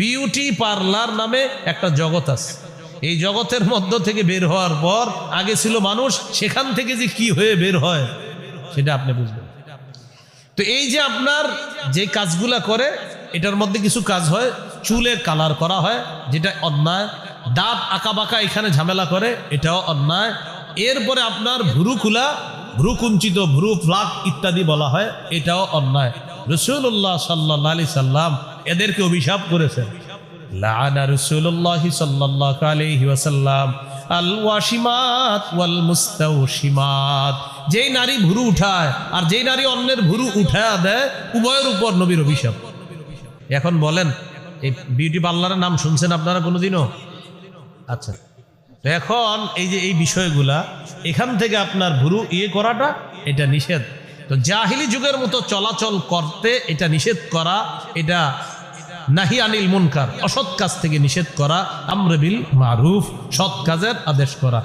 Beauty parlour নামে একটা জগৎ আছে। এই জগতের মধ্য থেকে বের হওয়ার পর আগে ছিল মানুষ, সেখান থেকে যে কি হয়ে বের হয় সেটা আপনি বুঝবেন। তো এই যে আপনার যে কাজগুলা করে, এটার মধ্যে কিছু কাজ হয়, চুলে কালার করা হয়, যেটা অন্যায়। দাঁত আঁকা বাঁকা এখানে ঝামেলা করে, এটাও অন্যায়। এরপরে আপনার ভ্রু খুলা, ভ্রু কুঞ্চিত, ভ্রু ফ্লাক ইত্যাদি বলা হয়, এটাও অন্যায়। রাসূলুল্লাহ সাল্লাল্লাহু আলাইহি সাল্লাম এদেরকে অভিশাপ করেছেন। লাআনা রাসূলুল্লাহ সাল্লাল্লাহু আলাইহি ওয়াসাল্লাম আল ওয়াশিমাত ওয়াল মুস্তাওশিমাত। যেই নারী ভ্রু উঠায় আর যেই নারী অন্যের ভ্রু উঠায়া দেয়, উভয়ের উপর নবীর অভিশাপ। এখন বলেন, এই বিউটি পার্লারের নাম শুনছেন আপনারা কোনোদিনও? আচ্ছা, এখন এই যে এই বিষয়গুলা, এখান থেকে আপনার ভ্রু করাটা এটা নিষেধ। তো জাহিলি যুগের মতো চলাচল করতে এটা নিষেধ করা, এটা নাহি আনিল মুনকার, অসৎ কাজ থেকে নিষেধ করা, আমর বিল মারুফ, সৎ কাজের আদেশ করা।